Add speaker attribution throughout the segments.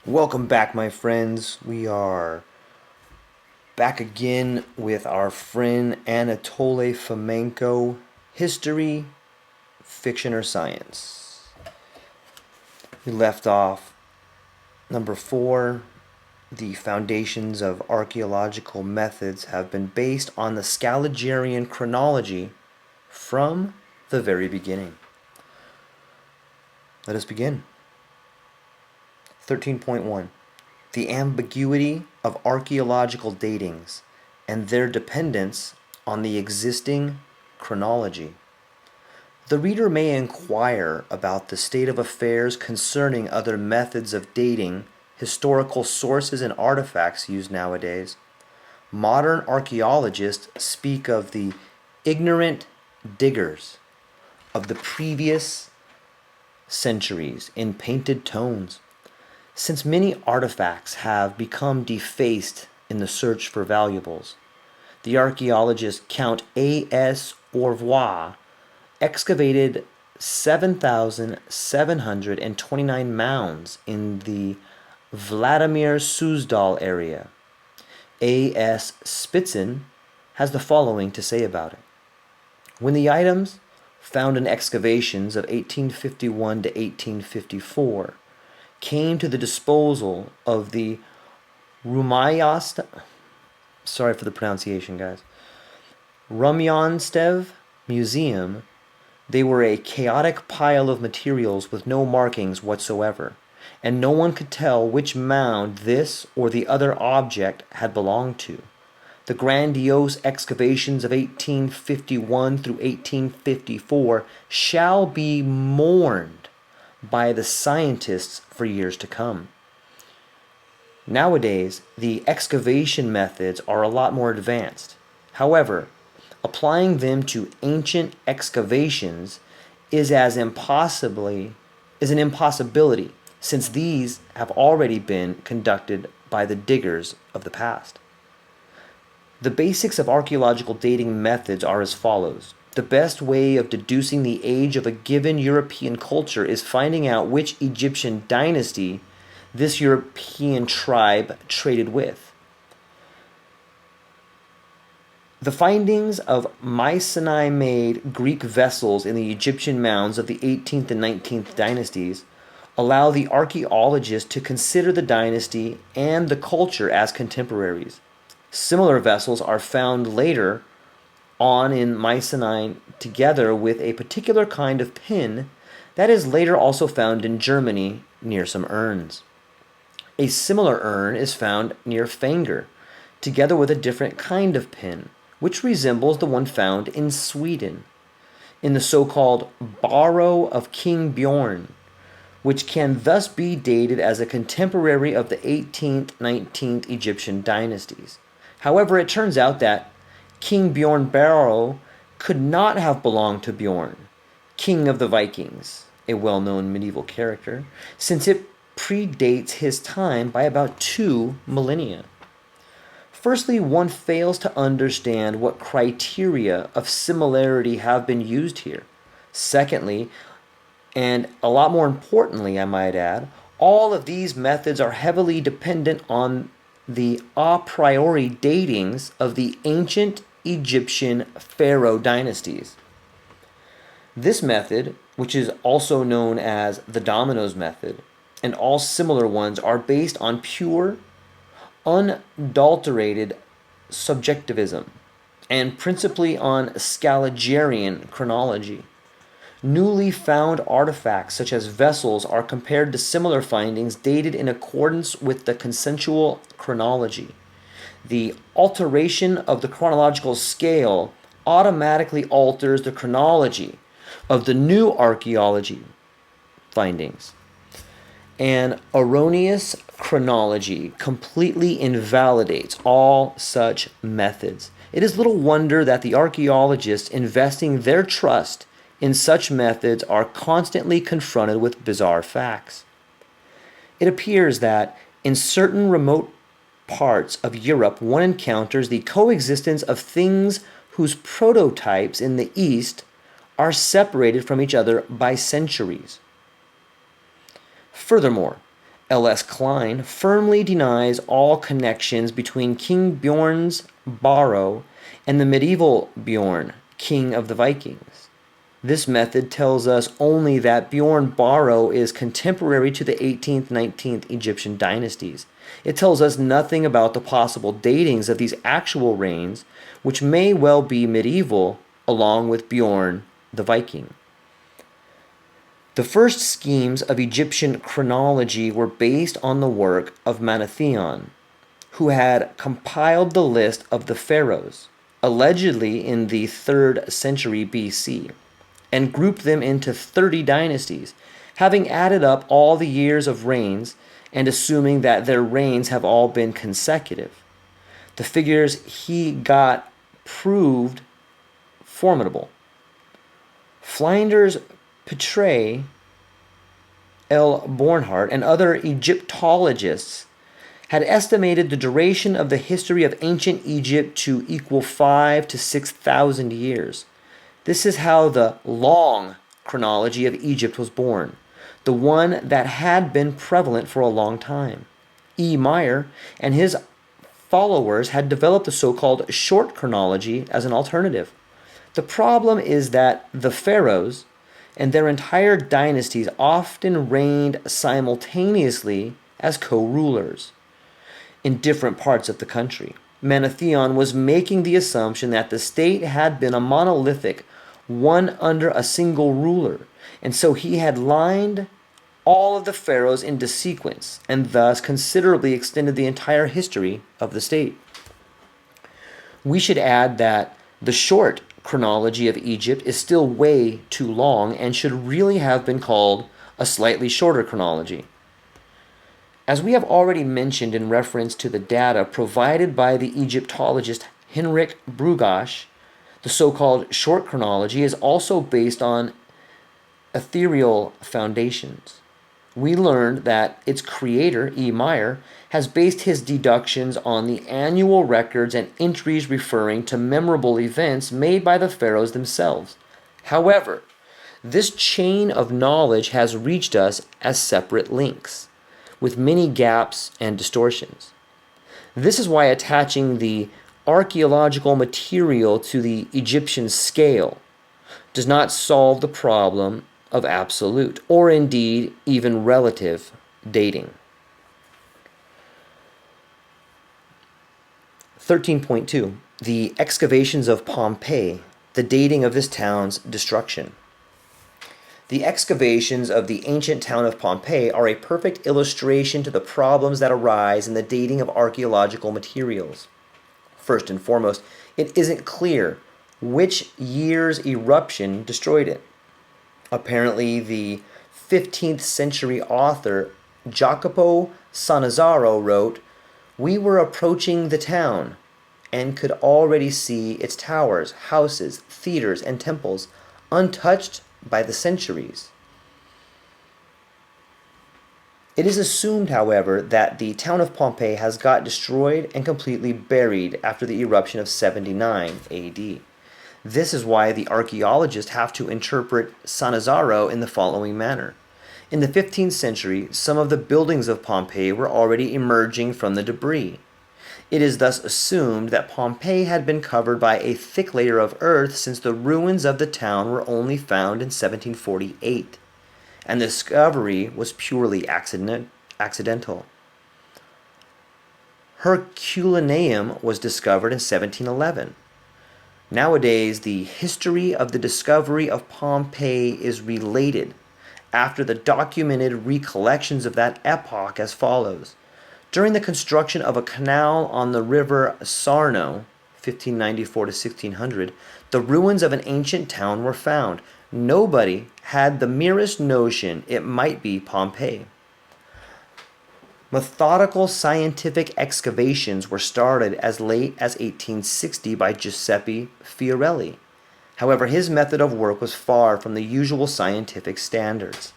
Speaker 1: Welcome back, my friends. We are back again with our friend Anatoly Fomenko. History, fiction, or science? We left off number 4. The foundations of archaeological methods have been based on the Scaligian chronology from the very beginning. Let us begin. 13.1. The ambiguity of archaeological datings and their dependence on the existing chronology. The reader may inquire about the state of affairs concerning other methods of dating, historical sources, and artifacts used nowadays. Modern archaeologists speak of the ignorant diggers of the previous centuries in painted tones. Since many artifacts have become defaced in the search for valuables, the archaeologist Count A.S. Orvois excavated 7,729 mounds in the Vladimir Suzdal area. A.S. Spitzen has the following to say about it. When the items found in excavations of 1851 to 1854 came to the disposal of the Rumyanstev, sorry for the pronunciation, guys, Rumyanstev Museum, they were a chaotic pile of materials with no markings whatsoever, and no one could tell which mound this or the other object had belonged to. The grandiose excavations of 1851 through 1854 shall be mourned by the scientists for years to come. Nowadays, the excavation methods are a lot more advanced. However, applying them to ancient excavations is an impossibility, since these have already been conducted by the diggers of the past. The basics of archaeological dating methods are as follows. The best way of deducing the age of a given European culture is finding out which Egyptian dynasty this European tribe traded with. The findings of Mycenae-made Greek vessels in the Egyptian mounds of the 18th and 19th dynasties allow the archaeologist to consider the dynasty and the culture as contemporaries. Similar vessels are found later on in Mycenae together with a particular kind of pin that is later also found in Germany near some urns. A similar urn is found near Fanger, together with a different kind of pin, which resembles the one found in Sweden, in the so-called Barrow of King Bjorn, which can thus be dated as a contemporary of the 18th, 19th Egyptian dynasties. However, it turns out that King Bjorn Barrow could not have belonged to Bjorn, king of the Vikings, a well-known medieval character, since it predates his time by about 2 millennia. Firstly, one fails to understand what criteria of similarity have been used here. Secondly, and a lot more importantly, I might add, all of these methods are heavily dependent on the a priori datings of the ancient Egyptian pharaoh dynasties. This method, which is also known as the dominoes method, and all similar ones are based on pure, unadulterated subjectivism, and principally on Scaligian chronology. Newly found artifacts such as vessels are compared to similar findings dated in accordance with the consensual chronology. The alteration of the chronological scale automatically alters the chronology of the new archaeology findings. An erroneous chronology completely invalidates all such methods. It is little wonder that the archaeologists investing their trust in such methods are constantly confronted with bizarre facts. It appears that in certain remote parts of Europe, one encounters the coexistence of things whose prototypes in the East are separated from each other by centuries. Furthermore, L.S. Klein firmly denies all connections between King Bjorn's Baro and the medieval Bjorn, king of the Vikings. This method tells us only that Bjorn Baro is contemporary to the 18th, 19th Egyptian dynasties. It tells us nothing about the possible datings of these actual reigns, which may well be medieval, along with Bjorn the Viking. The first schemes of Egyptian chronology were based on the work of Manethion, who had compiled the list of the pharaohs, allegedly in the 3rd century BC, and grouped them into 30 dynasties, having added up all the years of reigns and assuming that their reigns have all been consecutive. The figures he got proved formidable. Flinders Petrie, L. Bornhart, and other Egyptologists had estimated the duration of the history of ancient Egypt to equal 5,000 to 6,000 years. This is how the long chronology of Egypt was born, the one that had been prevalent for a long time. E. Meyer and his followers had developed the so-called short chronology as an alternative. The problem is that the pharaohs and their entire dynasties often reigned simultaneously as co-rulers in different parts of the country. Manethion was making the assumption that the state had been a monolithic one under a single ruler, and so he had lined all of the pharaohs into sequence and thus considerably extended the entire history of the state. We should add that the short chronology of Egypt is still way too long and should really have been called a slightly shorter chronology. As we have already mentioned in reference to the data provided by the Egyptologist Henrik Brugash, the so-called short chronology is also based on ethereal foundations. We learned that its creator, E. Meyer, has based his deductions on the annual records and entries referring to memorable events made by the pharaohs themselves. However, this chain of knowledge has reached us as separate links, with many gaps and distortions. This is why attaching the archaeological material to the Egyptian scale does not solve the problem of absolute, or indeed even relative, dating. 13.2. The excavations of Pompeii, the dating of this town's destruction. The excavations of the ancient town of Pompeii are a perfect illustration to the problems that arise in the dating of archaeological materials. First and foremost, it isn't clear which year's eruption destroyed it. Apparently, the 15th century author Jacopo Sannazaro wrote, "We were approaching the town and could already see its towers, houses, theaters, and temples untouched by the centuries." It is assumed, however, that the town of Pompeii has got destroyed and completely buried after the eruption of 79 AD. This is why the archaeologists have to interpret Sannazaro in the following manner. In the 15th century, some of the buildings of Pompeii were already emerging from the debris. It is thus assumed that Pompeii had been covered by a thick layer of earth since the ruins of the town were only found in 1748, and the discovery was purely accidental. Herculaneum was discovered in 1711. Nowadays, the history of the discovery of Pompeii is related after the documented recollections of that epoch as follows. During the construction of a canal on the river Sarno, 1594 to 1600, the ruins of an ancient town were found. Nobody had the merest notion it might be Pompeii. Methodical scientific excavations were started as late as 1860 by Giuseppe Fiorelli. However, his method of work was far from the usual scientific standards.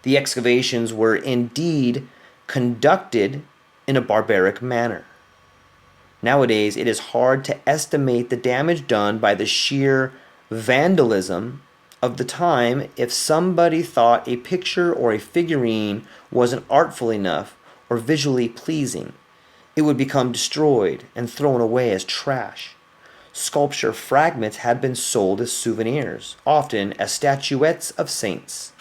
Speaker 1: The excavations were indeed conducted in a barbaric manner. Nowadays, it is hard to estimate the damage done by the sheer vandalism of the time, if somebody thought a picture or a figurine wasn't artful enough or visually pleasing, it would become destroyed and thrown away as trash. Sculpture fragments had been sold as souvenirs, often as statuettes of saints.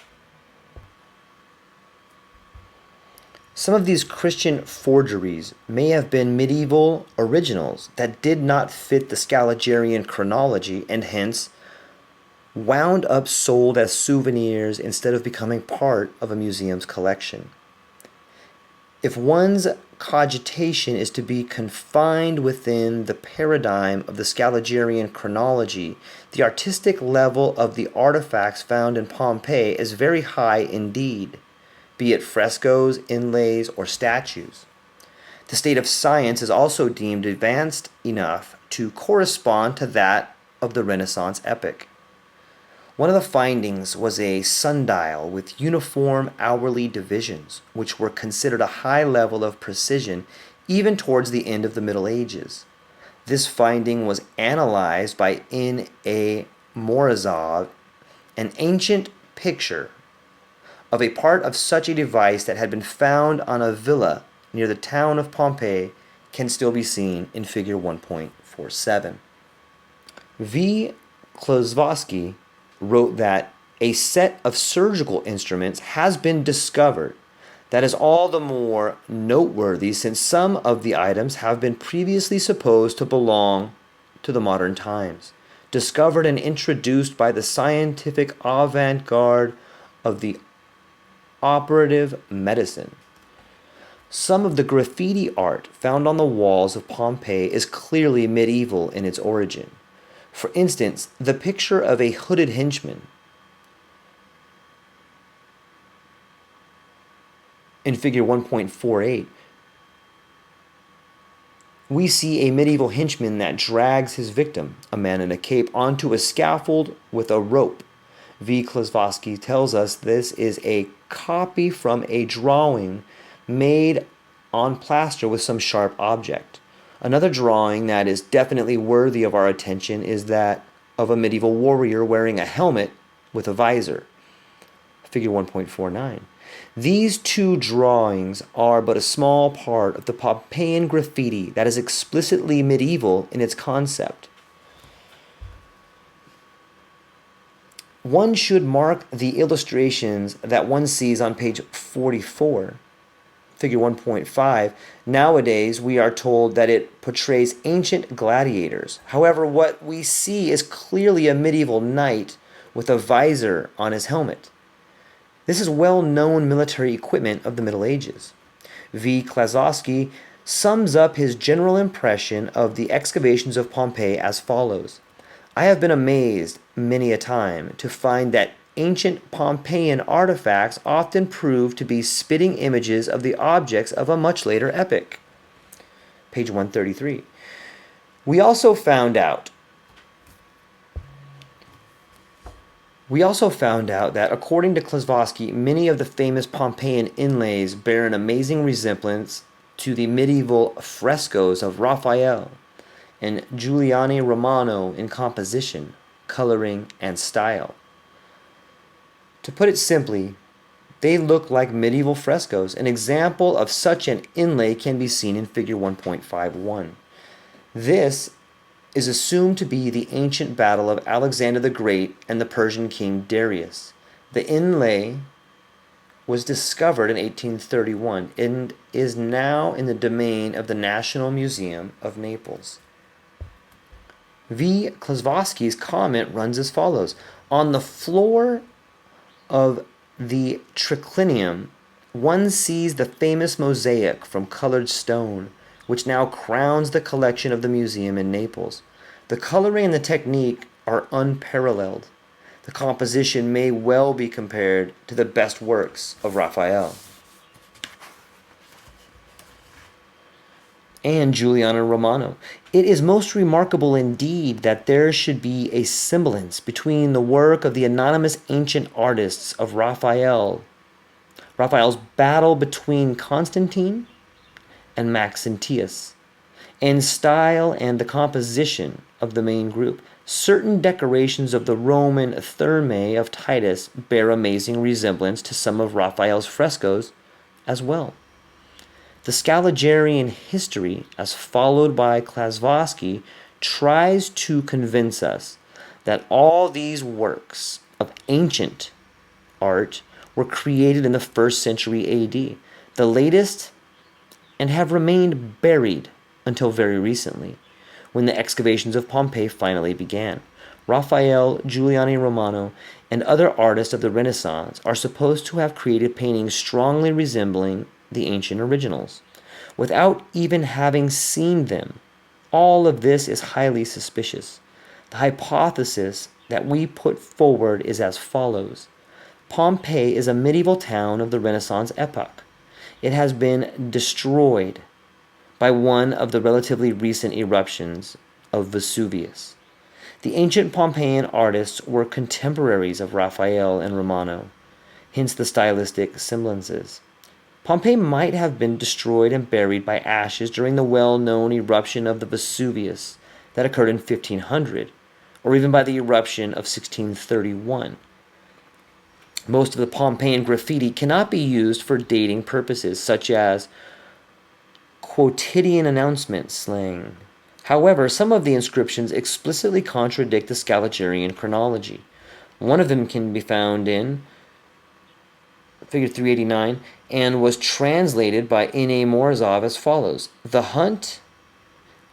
Speaker 1: Some of these Christian forgeries may have been medieval originals that did not fit the Scaligerine chronology and hence wound up sold as souvenirs instead of becoming part of a museum's collection. If one's cogitation is to be confined within the paradigm of the Scaligerine chronology, the artistic level of the artifacts found in Pompeii is very high indeed, be it frescoes, inlays, or statues. The state of science is also deemed advanced enough to correspond to that of the Renaissance epoch. One of the findings was a sundial with uniform hourly divisions, which were considered a high level of precision even towards the end of the Middle Ages. This finding was analyzed by N.A. Morozov, an ancient picture of a part of such a device that had been found on a villa near the town of Pompeii can still be seen in figure 1.47. V. Klosowski wrote that a set of surgical instruments has been discovered that is all the more noteworthy since some of the items have been previously supposed to belong to the modern times, discovered and introduced by the scientific avant-garde of the operative medicine. Some of the graffiti art found on the walls of Pompeii is clearly medieval in its origin. For instance, the picture of a hooded henchman in figure 1.48, we see a medieval henchman that drags his victim, a man in a cape, onto a scaffold with a rope. V. Klosowski tells us this is a copy from a drawing made on plaster with some sharp object. Another drawing that is definitely worthy of our attention is that of a medieval warrior wearing a helmet with a visor. Figure 1.49. These two drawings are but a small part of the Pompeian graffiti that is explicitly medieval in its concept. One should mark the illustrations that one sees on page 44. Figure 1.5, nowadays we are told that it portrays ancient gladiators. However, what we see is clearly a medieval knight with a visor on his helmet. This is well-known military equipment of the Middle Ages. V. Klosowski sums up his general impression of the excavations of Pompeii as follows. I have been amazed many a time to find that ancient Pompeian artifacts often prove to be spitting images of the objects of a much later epoch. Page 133. We also found out that, according to Klosowski, many of the famous Pompeian inlays bear an amazing resemblance to the medieval frescoes of Raphael and Giuliano Romano in composition, coloring, and style. To put it simply, they look like medieval frescoes. An example of such an inlay can be seen in figure 1.51. This is assumed to be the ancient battle of Alexander the Great and the Persian king Darius. The inlay was discovered in 1831 and is now in the domain of the National Museum of Naples. V. Klosowski's comment runs as follows. On the floor of the triclinium, one sees the famous mosaic from colored stone, which now crowns the collection of the museum in Naples. The coloring and the technique are unparalleled. The composition may well be compared to the best works of Raphael and Giuliano Romano. It is most remarkable indeed that there should be a semblance between the work of the anonymous ancient artists of Raphael's battle between Constantine and Maxentius, and style and the composition of the main group. Certain decorations of the Roman Thermae of Titus bear amazing resemblance to some of Raphael's frescoes as well. The Scaligerian history, as followed by Klasvosky, tries to convince us that all these works of ancient art were created in the 1st century AD, the latest, and have remained buried until very recently, when the excavations of Pompeii finally began. Raphael, Giuliano Romano, and other artists of the Renaissance are supposed to have created paintings strongly resembling the ancient originals, without even having seen them. All of this is highly suspicious. The hypothesis that we put forward is as follows. Pompeii is a medieval town of the Renaissance epoch. It has been destroyed by one of the relatively recent eruptions of Vesuvius. The ancient Pompeian artists were contemporaries of Raphael and Romano, hence the stylistic semblances. Pompeii might have been destroyed and buried by ashes during the well-known eruption of the Vesuvius that occurred in 1500, or even by the eruption of 1631. Most of the Pompeian graffiti cannot be used for dating purposes, such as quotidian announcement slang. However, some of the inscriptions explicitly contradict the Scaligerian chronology. One of them can be found in Figure 389, and was translated by N.A. Morozov as follows. The hunt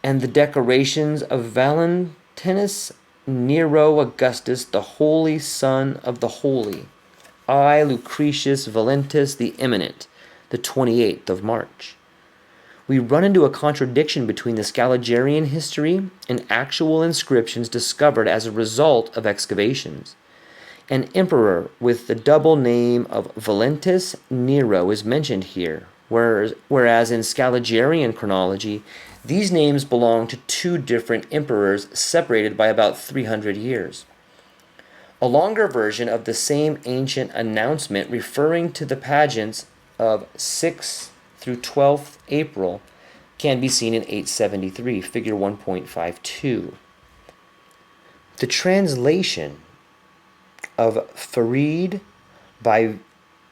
Speaker 1: and the decorations of Valentinus Nero Augustus, the holy son of the holy. I, Lucretius Valentus, the eminent, the 28th of March. We run into a contradiction between the Scaligerian history and actual inscriptions discovered as a result of excavations. An emperor with the double name of Valentus Nero is mentioned here, whereas in Scaligerian chronology, these names belong to 2 different emperors separated by about 300 years. A longer version of the same ancient announcement referring to the pageants of 6th through 12th April can be seen in 873, figure 1.52. The translation of Farid by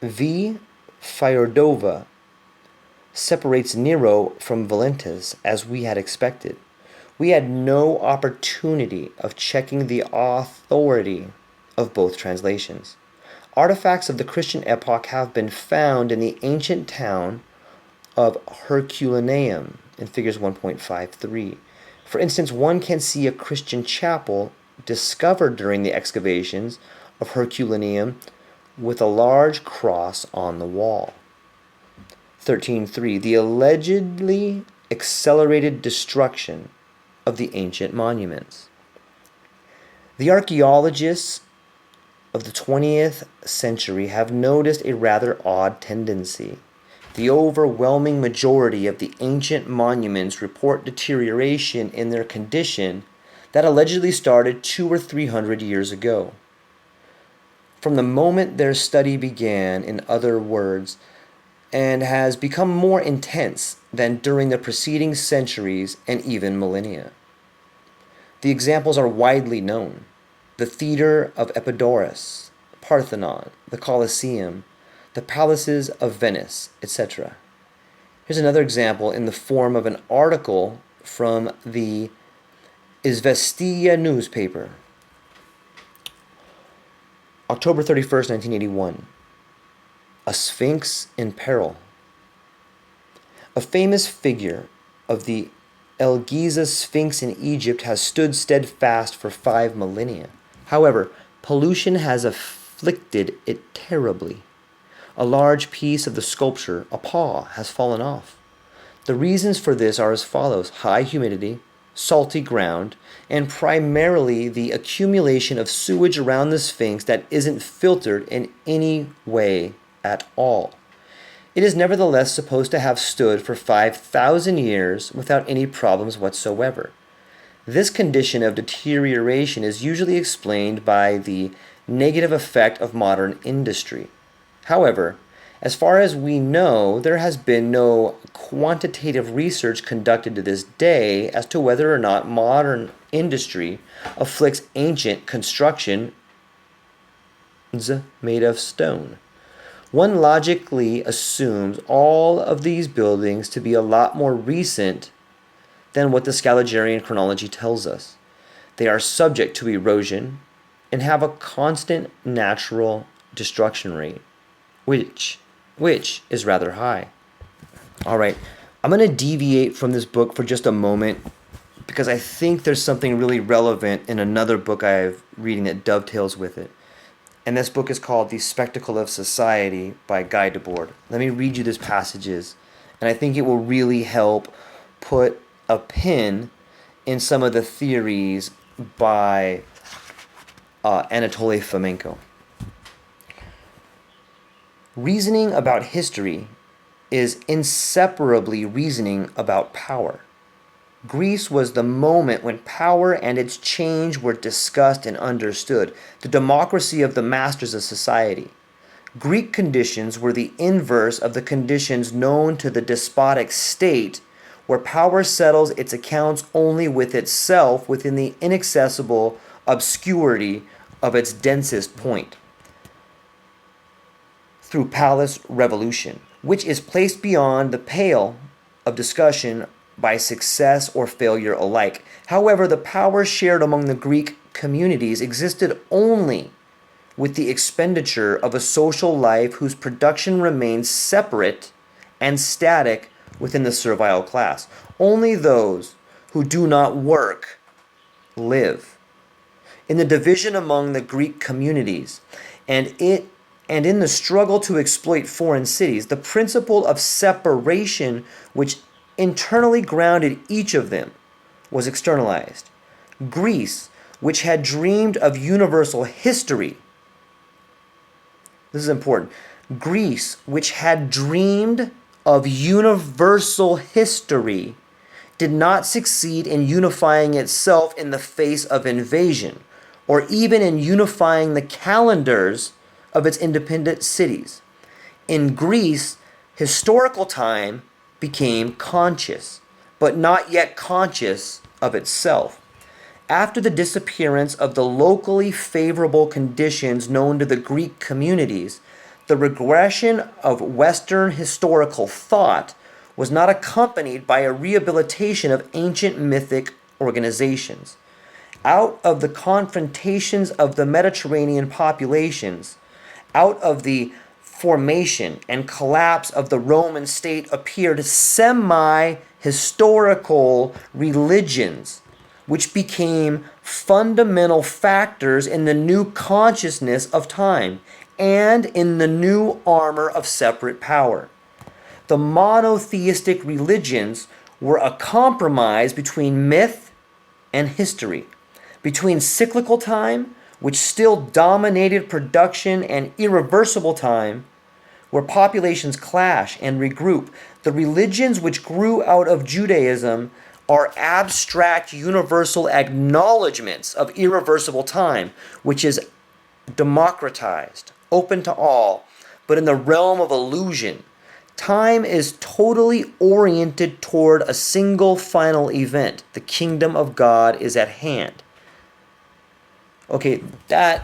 Speaker 1: V. Fyodorova separates Nero from Valentus as we had expected. We had no opportunity of checking the authority of both translations. Artifacts of the Christian epoch have been found in the ancient town of Herculaneum in figures 1.53. For instance, one can see a Christian chapel discovered during the excavations of Herculaneum with a large cross on the wall. 13.3. The allegedly accelerated destruction of the ancient monuments. The archaeologists of the 20th century have noticed a rather odd tendency. The overwhelming majority of the ancient monuments report deterioration in their condition that allegedly started 200 or 300 years ago. From the moment their study began, in other words, and has become more intense than during the preceding centuries and even millennia. The examples are widely known. The Theatre of Epidaurus, Parthenon, the Colosseum, the palaces of Venice, etc. Here's another example in the form of an article from the Izvestia newspaper. October 31st, 1981. A Sphinx in Peril. A famous figure of the El Giza Sphinx in Egypt has stood steadfast for 5 millennia. However, pollution has afflicted it terribly. A large piece of the sculpture, a paw, has fallen off. The reasons for this are as follows: high humidity, salty ground, and primarily the accumulation of sewage around the Sphinx that isn't filtered in any way at all. It is nevertheless supposed to have stood for 5,000 years without any problems whatsoever. This condition of deterioration is usually explained by the negative effect of modern industry. However, as far as we know, there has been no quantitative research conducted to this day as to whether or not modern industry afflicts ancient construction made of stone. One logically assumes all of these buildings to be a lot more recent than what the Scaligerrian chronology tells us. They are subject to erosion and have a constant natural destruction rate, which is rather high. All right, I'm going to deviate from this book for just a moment because I think there's something really relevant in another book I'm reading that dovetails with it. And this book is called The Spectacle of Society by Guy Debord. Let me read you these passages, and I think it will really help put a pin in some of the theories by Anatoly Fomenko. Reasoning about history is inseparably reasoning about power. Greece was the moment when power and its change were discussed and understood, the democracy of the masters of society. Greek conditions were the inverse of the conditions known to the despotic state, where power settles its accounts only with itself within the inaccessible obscurity of its densest point, through palace revolution, which is placed beyond the pale of discussion by success or failure alike. However, the power shared among the Greek communities existed only with the expenditure of a social life whose production remains separate and static within the servile class. Only those who do not work live. In the division among the Greek communities and in the struggle to exploit foreign cities, the principle of separation which internally grounded each of them was externalized. Greece, which had dreamed of universal history, this is important, Greece, which had dreamed of universal history, did not succeed in unifying itself in the face of invasion, or even in unifying the calendars of its independent cities. In Greece, historical time became conscious, but not yet conscious of itself. After the disappearance of the locally favorable conditions known to the Greek communities, the regression of Western historical thought was not accompanied by a rehabilitation of ancient mythic organizations. Out of the confrontations of the Mediterranean populations, out of the formation and collapse of the Roman state appeared semi-historical religions, which became fundamental factors in the new consciousness of time and in the new armor of separate power. The monotheistic religions were a compromise between myth and history, between cyclical time, which still dominated production, and irreversible time, where populations clash and regroup. The religions which grew out of Judaism are abstract universal acknowledgments of irreversible time, which is democratized, open to all, but in the realm of illusion. Time is totally oriented toward a single final event. The kingdom of God is at hand. Okay, that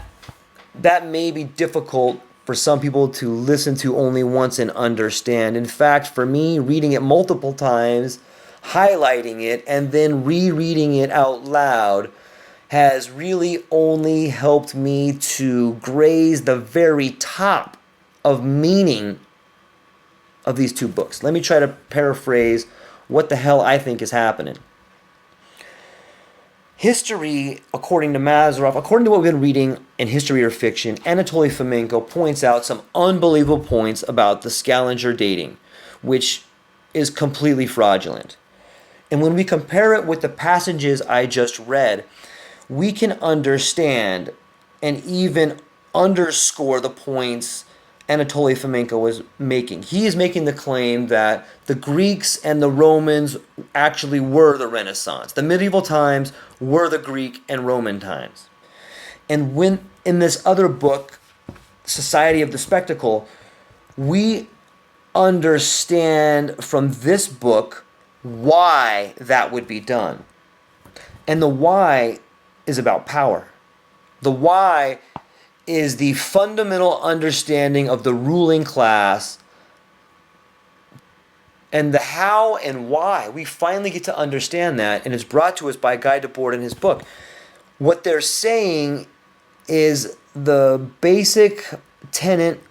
Speaker 1: may be difficult for some people to listen to only once and understand. In fact, for me, reading it multiple times, highlighting it, and then rereading it out loud has really only helped me to graze the very top of meaning of these two books. Let me try to paraphrase what the hell I think is happening. History, according to Mazarov, according to what we've been reading in History or Fiction, Anatoly Fomenko points out some unbelievable points about the Scaliger dating, which is completely fraudulent. And when we compare it with the passages I just read, we can understand and even underscore the points Anatoly Fomenko was making. He is making the claim that the Greeks and the Romans actually were the Renaissance. The medieval times were the Greek and Roman times. And when in this other book, Society of the Spectacle, we understand from this book why that would be done. And the why is about power. The why is the fundamental understanding of the ruling class, and the how and why. We finally get to understand that, and it's brought to us by Guy Debord in his book. What they're saying is the basic tenet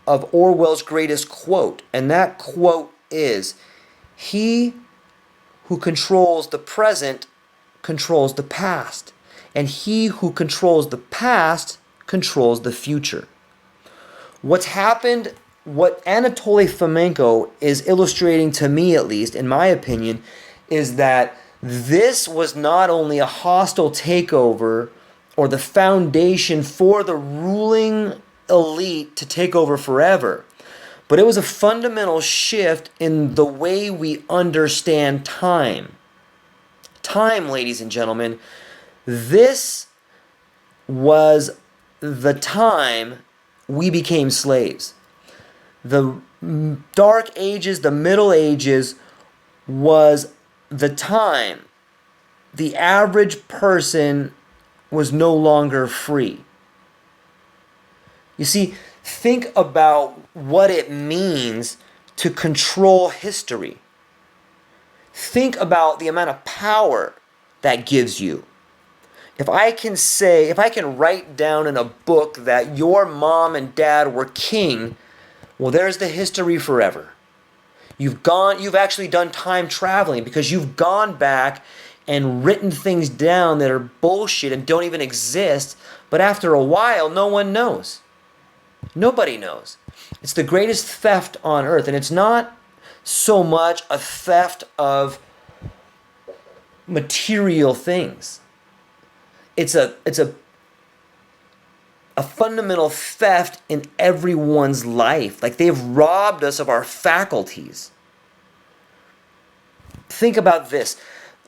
Speaker 1: of Orwell's greatest quote, and that quote is, "He who controls the present controls the past, and he who controls the past controls the future." What's happened, what Anatoly Fomenko is illustrating, to me at least, in my opinion, is that this was not only a hostile takeover or the foundation for the ruling elite to take over forever, but it was a fundamental shift in the way we understand time. Time, ladies and gentlemen, this was the time we became slaves. The Dark Ages, the Middle Ages, was the time the average person was no longer free. You see, think about what it means to control history. Think about the amount of power that gives you. If I can write down in a book that your mom and dad were king, well, there's the history forever. You've actually done time traveling, because you've gone back and written things down that are bullshit and don't even exist, but after a while, no one knows. Nobody knows. It's the greatest theft on earth, and it's not so much a theft of material things. It's a fundamental theft in everyone's life. Like, they've robbed us of our faculties. Think about this.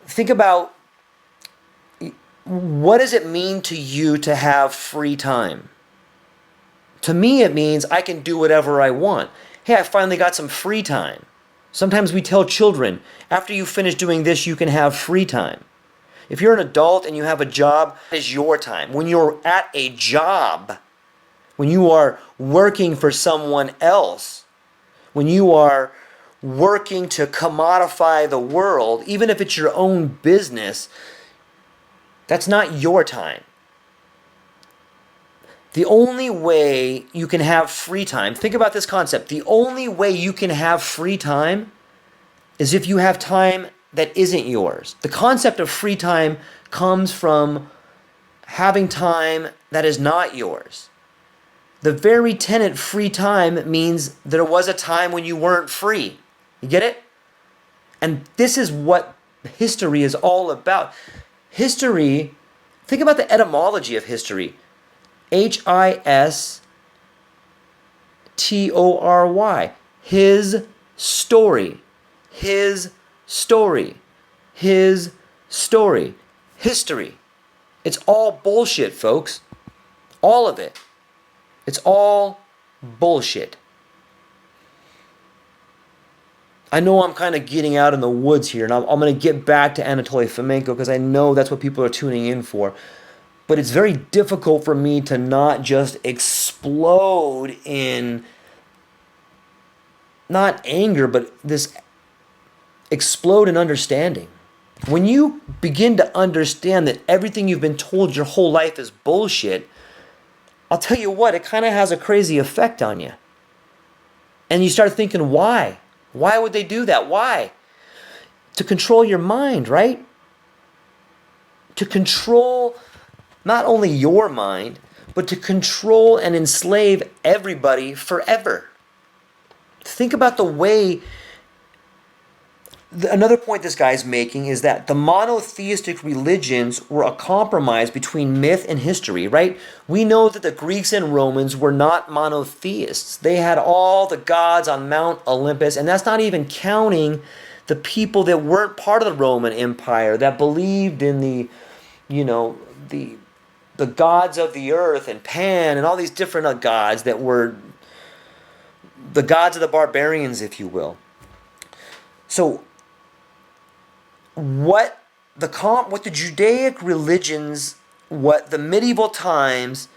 Speaker 1: Think about, what does it mean to you to have free time? To me, it means I can do whatever I want. Hey, I finally got some free time. Sometimes we tell children, after you finish doing this, you can have free time. If you're an adult and you have a job, it is your time. When you're at a job, when you are working for someone else, when you are working to commodify the world, even if it's your own business, that's not your time. The only way you can have free time, think about this concept, the only way you can have free time is if you have time that isn't yours. The concept of free time comes from having time that is not yours. The very tenet free time means there was a time when you weren't free. You get it? And this is what history is all about. History, think about the etymology of history. History. His story. His story. His story. History. It's all bullshit, folks. All of it. It's all bullshit. I know I'm kind of getting out in the woods here, and I'm going to get back to Anatoly Fomenko because I know that's what people are tuning in for. But it's very difficult for me to not just explode in, not anger, but this explode in understanding. When you begin to understand that everything you've been told your whole life is bullshit, I'll tell you what, it kind of has a crazy effect on you. And you start thinking, why? Why would they do that? Why? To control your mind, right? To control not only your mind, but to control and enslave everybody forever. Think about the way. Another point this guy's making is that the monotheistic religions were a compromise between myth and history, right? We know that the Greeks and Romans were not monotheists. They had all the gods on Mount Olympus, and that's not even counting the people that weren't part of the Roman Empire, that believed in the gods of the earth and Pan and all these different gods that were the gods of the barbarians, if you will. So what what the Judaic religions, what the medieval times,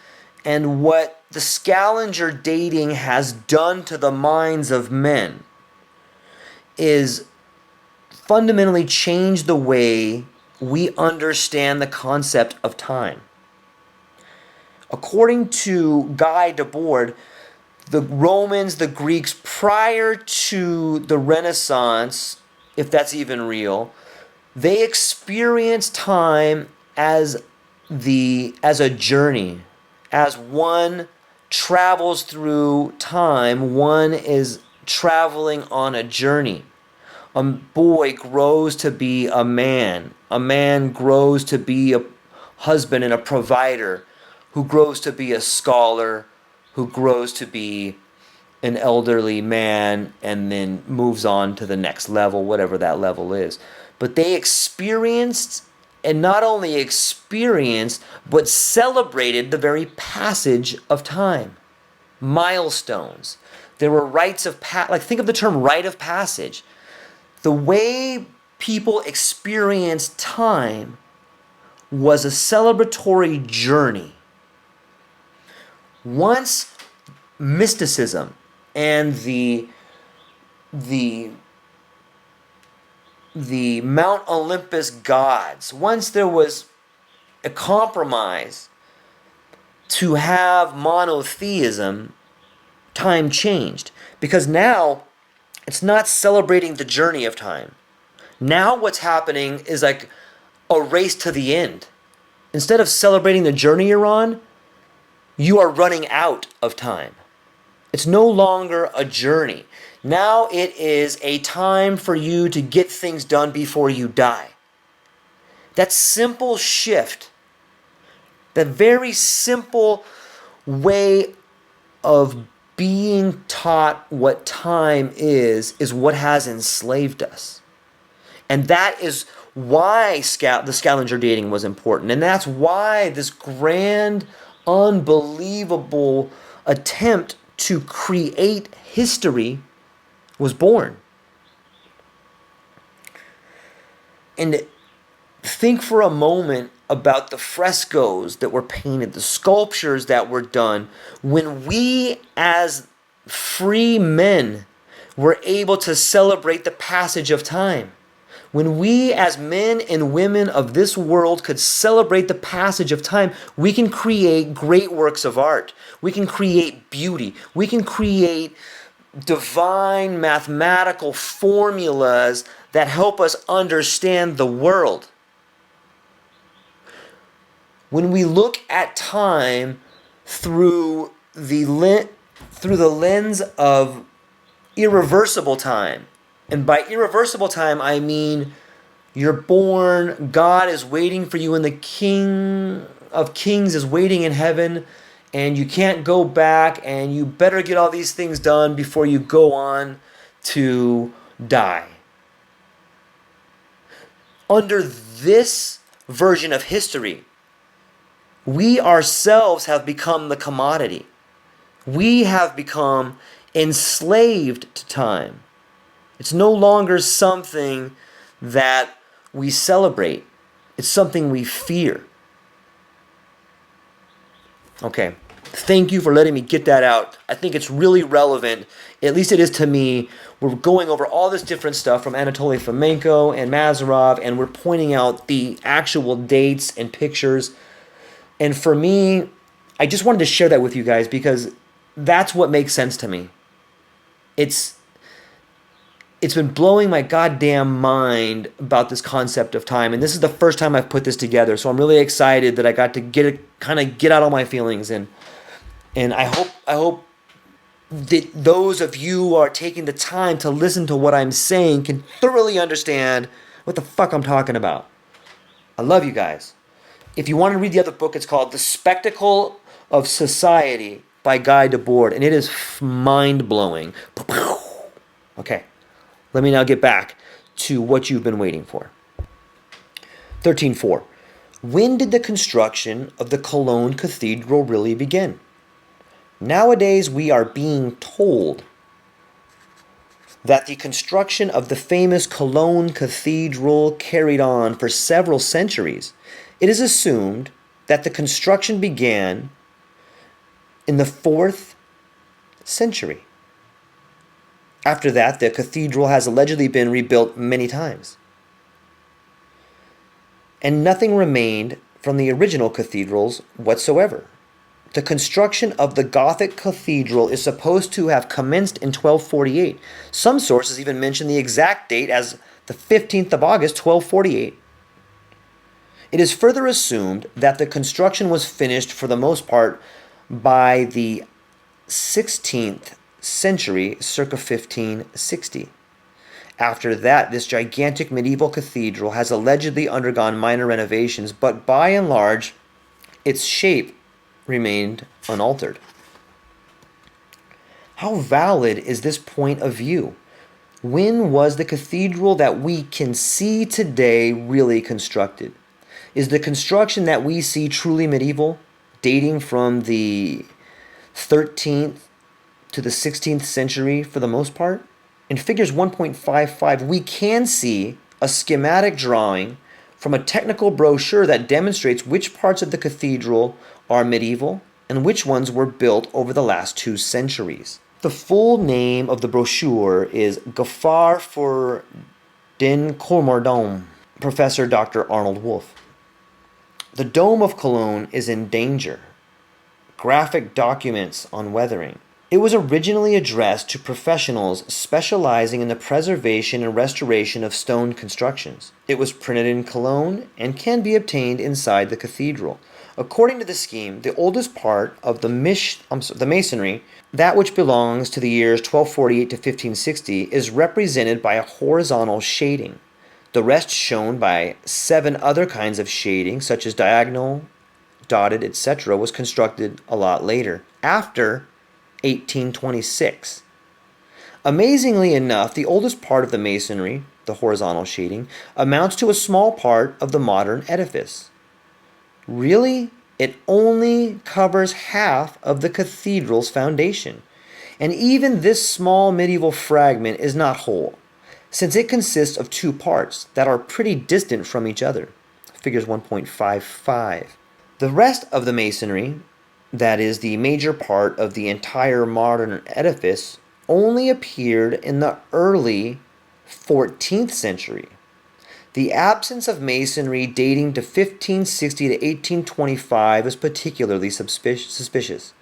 Speaker 1: and what the scavenger dating has done to the minds of men is fundamentally changed the way we understand the concept of time. According to Guy Debord, the Romans, the Greeks, prior to the Renaissance, if that's even real, they experienced time as a journey. As one travels through time, one is traveling on a journey. A boy grows to be a man. A man grows to be a husband and a provider, who grows to be a scholar, who grows to be an elderly man, and then moves on to the next level, whatever that level is. But they experienced, and not only experienced, but celebrated the very passage of time. Milestones. There were rites of like think of the term rite of passage. The way people experienced time was a celebratory journey. Once mysticism and the Mount Olympus gods, once there was a compromise to have monotheism, time changed. Because now it's not celebrating the journey of time. Now what's happening is like a race to the end. Instead of celebrating the journey you're on, you are running out of time. It's no longer a journey. Now it is a time for you to get things done before you die. That simple shift, that very simple way of being taught what time is what has enslaved us. And that is why the scavenger dating was important. And that's why this grand, unbelievable attempt to create history was born. And think for a moment about the frescoes that were painted, the sculptures that were done, when we as free men were able to celebrate the passage of time. When we as men and women of this world could celebrate the passage of time, we can create great works of art. We can create beauty. We can create divine mathematical formulas that help us understand the world. When we look at time through the lens of irreversible time, and by irreversible time I mean you're born, God is waiting for you, and the King of Kings is waiting in heaven, and you can't go back, and you better get all these things done before you go on to die. Under this version of history, we ourselves have become the commodity. We have become enslaved to time. It's no longer something that we celebrate. It's something we fear. Okay, thank you for letting me get that out. I think it's really relevant, at least it is to me. We're going over all this different stuff from Anatoly Fomenko and Mazarov, and we're pointing out the actual dates and pictures. And for me, I just wanted to share that with you guys because that's what makes sense to me. It's been blowing my goddamn mind about this concept of time, and this is the first time I've put this together, so I'm really excited that I got to get out all my feelings, and I hope that those of you who are taking the time to listen to what I'm saying can thoroughly understand what the fuck I'm talking about. I love you guys. If you want to read the other book, it's called The Spectacle of Society by Guy Debord, and it is mind-blowing. Okay, let me now get back to what you've been waiting for. 13.4. When did the construction of the Cologne Cathedral really begin? Nowadays, we are being told that the construction of the famous Cologne Cathedral carried on for several centuries, it is assumed that the construction began in the 4th century. After that, the cathedral has allegedly been rebuilt many times, and nothing remained from the original cathedrals whatsoever. The construction of the Gothic cathedral is supposed to have commenced in 1248. Some sources even mention the exact date as the 15th of August, 1248. It is further assumed that the construction was finished for the most part by the 16th century, circa 1560. After that, this gigantic medieval cathedral has allegedly undergone minor renovations, but by and large, its shape remained unaltered. How valid is this point of view? When was the cathedral that we can see today really constructed? Is the construction that we see truly medieval, dating from the 13th to the 16th century for the most part? In figures 1.55, we can see a schematic drawing from a technical brochure that demonstrates which parts of the cathedral are medieval and which ones were built over the last 2 centuries. The full name of the brochure is Gefahr für den Kölner Dom, Professor Dr. Arnold Wolff. The Dome of Cologne is in danger. Graphic documents on weathering. It was originally addressed to professionals specializing in the preservation and restoration of stone constructions. It was printed in Cologne and can be obtained inside the cathedral. According to the scheme, the oldest part of the masonry, that which belongs to the years 1248 to 1560, is represented by a horizontal shading. The rest shown by 7 other kinds of shading, such as diagonal, dotted, etc., was constructed a lot later, after 1826. Amazingly enough, the oldest part of the masonry, the horizontal shading, amounts to a small part of the modern edifice. Really, it only covers half of the cathedral's foundation. And even this small medieval fragment is not whole, since it consists of 2 parts that are pretty distant from each other. Figures 1.55. The rest of the masonry, that is, the major part of the entire modern edifice, only appeared in the early 14th century. The absence of masonry dating to 1560 to 1825 is particularly suspicious.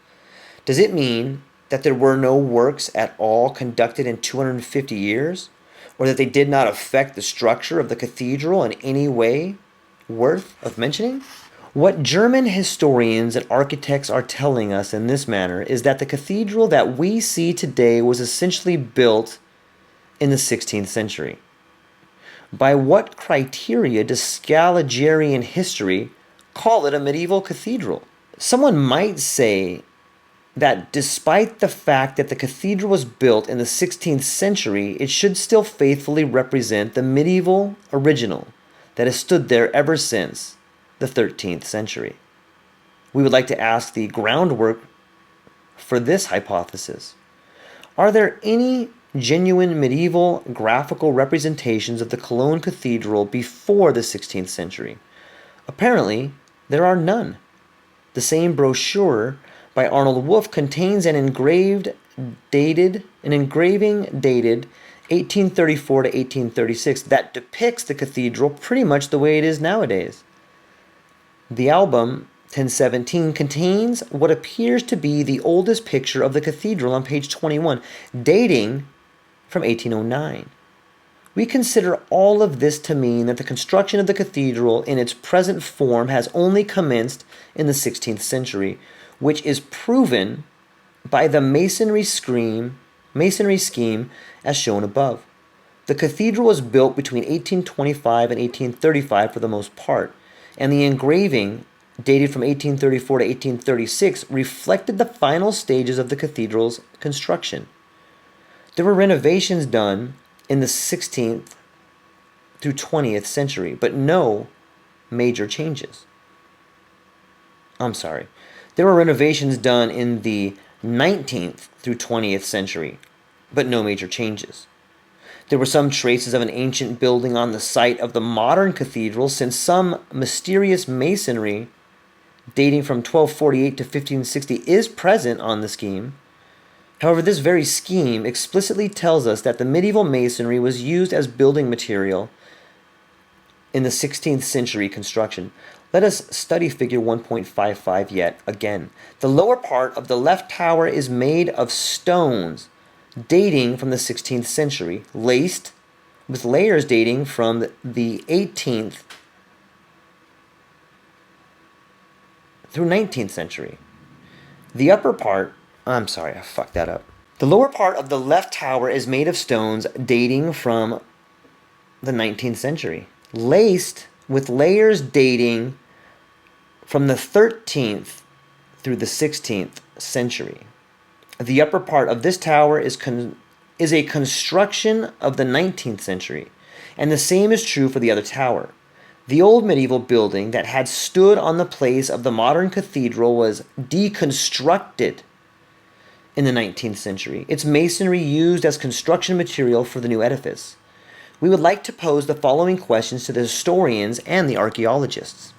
Speaker 1: Does it mean that there were no works at all conducted in 250 years? Or that they did not affect the structure of the cathedral in any way worth of mentioning? What German historians and architects are telling us in this manner is that the cathedral that we see today was essentially built in the 16th century. By what criteria does Scaligierian history call it a medieval cathedral? Someone might say that despite the fact that the cathedral was built in the 16th century, it should still faithfully represent the medieval original that has stood there ever since the 13th century. We would like to ask the groundwork for this hypothesis. Are there any genuine medieval graphical representations of the Cologne Cathedral before the 16th century? Apparently, there are none. The same brochure by Arnold Wolff contains an engraving dated 1834 to 1836 that depicts the cathedral pretty much the way it is nowadays. The album 1017 contains what appears to be the oldest picture of the cathedral on page 21, dating from 1809. We consider all of this to mean that the construction of the cathedral in its present form has only commenced in the 16th century, which is proven by the masonry scheme as shown above. The cathedral was built between 1825 and 1835 for the most part, and the engraving, dated from 1834 to 1836, reflected the final stages of the cathedral's construction. There were renovations done in the 16th through 20th century, but no major changes. There were renovations done in the 19th through 20th century, but no major changes. There were some traces of an ancient building on the site of the modern cathedral, since some mysterious masonry dating from 1248 to 1560 is present on the scheme. However, this very scheme explicitly tells us that the medieval masonry was used as building material in the 16th century construction. Let us study figure 1.55 yet again. The lower part of the left tower is made of stones dating from the 16th century, laced with layers dating from the 18th through 19th century. The upper part, I'm sorry, I fucked that up. The lower part of the left tower is made of stones dating from the 19th century, laced with layers dating from the 13th through the 16th century. The upper part of this tower is a construction of the 19th century, and the same is true for the other tower. The old medieval building that had stood on the place of the modern cathedral was deconstructed in the 19th century, its masonry used as construction material for the new edifice. We would like to pose the following questions to the historians and the archaeologists.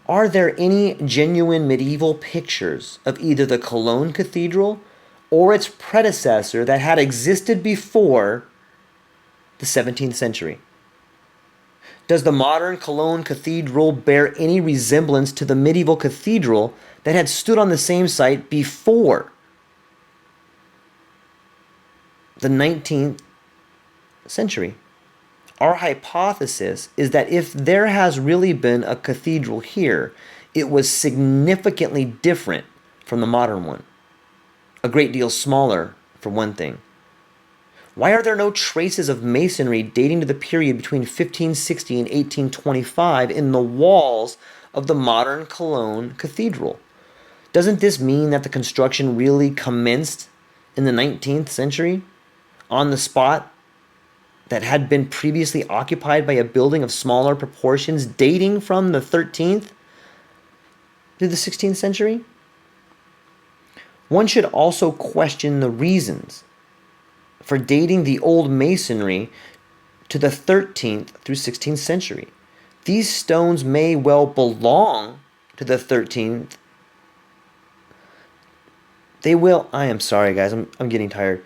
Speaker 1: Are there any genuine medieval pictures of either the Cologne Cathedral or its predecessor that had existed before the 17th century? Does the modern Cologne Cathedral bear any resemblance to the medieval cathedral that had stood on the same site before the 19th century? Our hypothesis is that if there has really been a cathedral here, it was significantly different from the modern one. A great deal smaller, for one thing. Why are there no traces of masonry dating to the period between 1560 and 1825 in the walls of the modern Cologne Cathedral? Doesn't this mean that the construction really commenced in the 19th century on the spot that had been previously occupied by a building of smaller proportions dating from the 13th to the 16th century? One should also question the reasons for dating the old masonry to the 13th through 16th century. These stones may well belong to the 13th. I am sorry guys, I'm getting tired.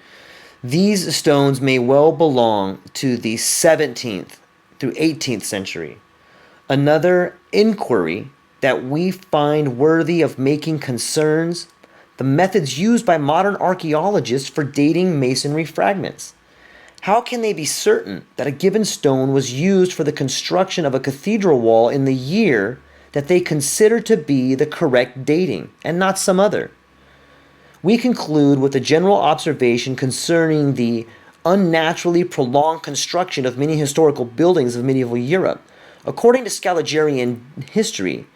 Speaker 1: These stones may well belong to the 17th through 18th century. Another inquiry that we find worthy of making concerns the methods used by modern archaeologists for dating masonry fragments. How can they be certain that a given stone was used for the construction of a cathedral wall in the year that they consider to be the correct dating, and not some other? We conclude with a general observation concerning the unnaturally prolonged construction of many historical buildings of medieval Europe. According to Scaligian history,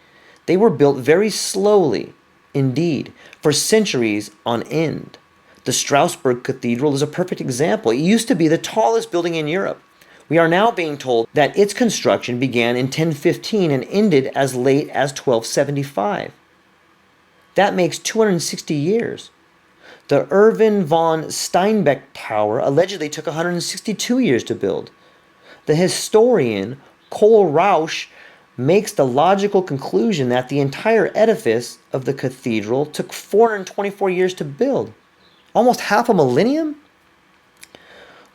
Speaker 1: they were built very slowly, indeed, for centuries on end. The Strausberg Cathedral is a perfect example. It used to be the tallest building in Europe. We are now being told that its construction began in 1015 and ended as late as 1275. That makes 260 years. The Erwin von Steinbeck Tower allegedly took 162 years to build. The historian Cole Rausch makes the logical conclusion that the entire edifice of the cathedral took 424 years to build. Almost half a millennium?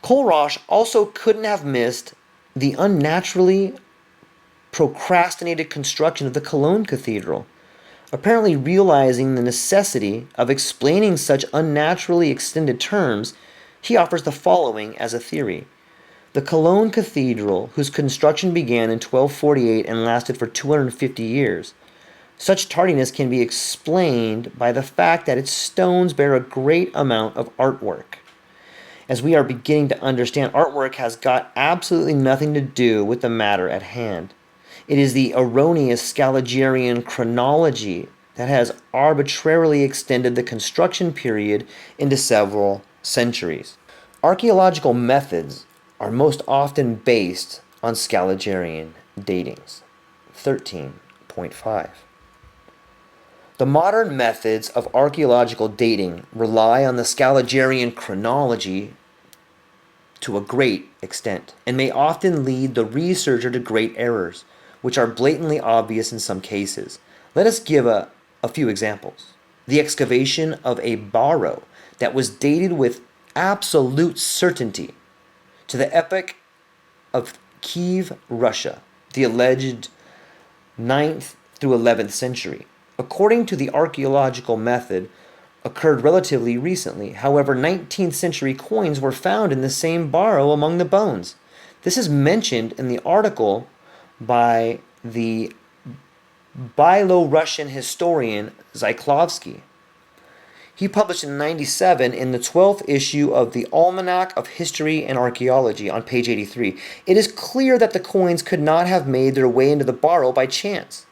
Speaker 1: Cole Rausch also couldn't have missed the unnaturally procrastinated construction of the Cologne Cathedral. Apparently realizing the necessity of explaining such unnaturally extended terms, he offers the following as a theory. The Cologne Cathedral, whose construction began in 1248 and lasted for 250 years, such tardiness can be explained by the fact that its stones bear a great amount of artwork. As we are beginning to understand, artwork has got absolutely nothing to do with the matter at hand. It is the erroneous Scaligian chronology that has arbitrarily extended the construction period into several centuries. Archaeological methods are most often based on Scaligian datings. 13.5. The modern methods of archaeological dating rely on the Scaligian chronology to a great extent, and may often lead the researcher to great errors, which are blatantly obvious in some cases. Let us give a few examples. The excavation of a barrow that was dated with absolute certainty to the epoch of Kiev, Russia, the alleged 9th through 11th century, according to the archaeological method, occurred relatively recently. However, 19th century coins were found in the same barrow among the bones. This is mentioned in the article by the Byelorussian historian Zyklowski. He published in 1997 in the 12th issue of the Almanac of History and Archaeology on page 83. It is clear that the coins could not have made their way into the barrow by chance.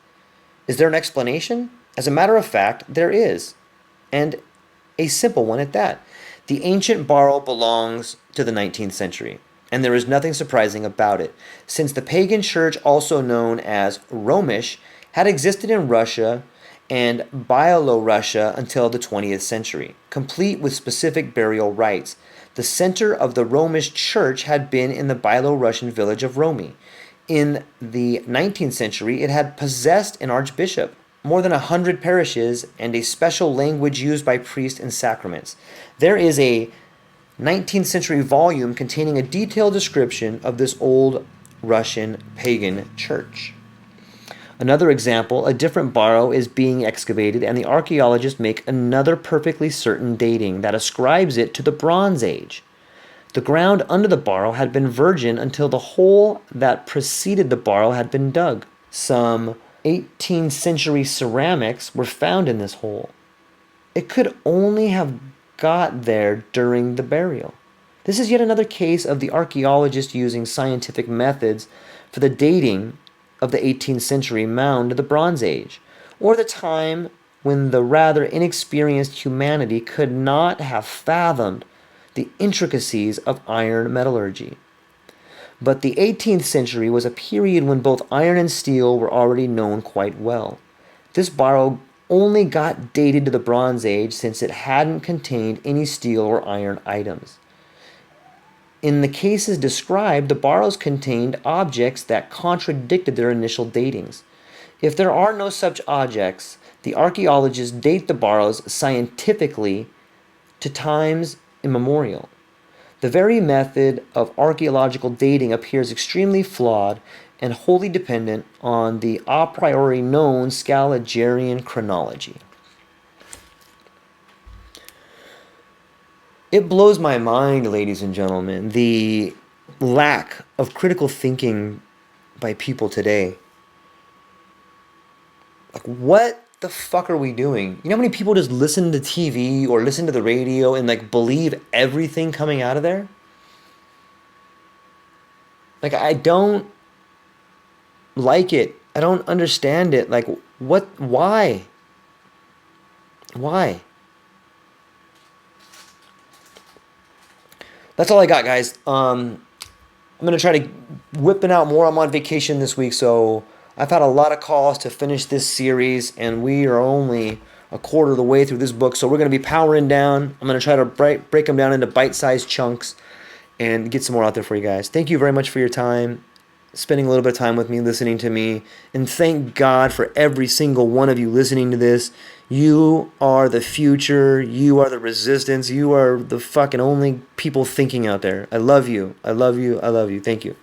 Speaker 1: Is there an explanation? As a matter of fact, there is, and a simple one at that. The ancient barrow belongs to the 19th century, and there is nothing surprising about it, since the pagan church, also known as Romish, had existed in Russia and Byelorussia until the 20th century, complete with specific burial rites. The center of the Romish church had been in the Byelorussian village of Romy. In the 19th century, it had possessed an archbishop, more than 100 parishes, and a special language used by priests in sacraments. There is a 19th century volume containing a detailed description of this old Russian pagan church. Another example, a different barrow is being excavated, and the archaeologists make another perfectly certain dating that ascribes it to the Bronze Age. The ground under the barrow had been virgin until the hole that preceded the barrow had been dug. Some 18th century ceramics were found in this hole. It could only have got there during the burial. This is yet another case of the archaeologist using scientific methods for the dating of the 18th century mound to the Bronze Age, or the time when the rather inexperienced humanity could not have fathomed the intricacies of iron metallurgy. But the 18th century was a period when both iron and steel were already known quite well. This barrow only got dated to the Bronze Age since it hadn't contained any steel or iron items. In the cases described, the barrows contained objects that contradicted their initial datings. If there are no such objects, the archaeologists date the barrows scientifically to times immemorial. The very method of archaeological dating appears extremely flawed and wholly dependent on the a priori known Scaligerine chronology. It blows my mind, ladies and gentlemen, the lack of critical thinking by people today. Like, what the fuck are we doing? You know how many people just listen to TV or listen to the radio and like believe everything coming out of there? Like, I don't like it. I don't understand it. Like, what? Why? Why? That's all I got, guys. I'm going to try to whip it out more. I'm on vacation this week, so I've had a lot of calls to finish this series, and we are only a quarter of the way through this book, so we're going to be powering down. I'm going to try to break them down into bite-sized chunks and get some more out there for you guys. Thank you very much for your time, spending a little bit of time with me, listening to me, and thank God for every single one of you listening to this. You are the future. You are the resistance. You are the fucking only people thinking out there. I love you. I love you. I love you. Thank you.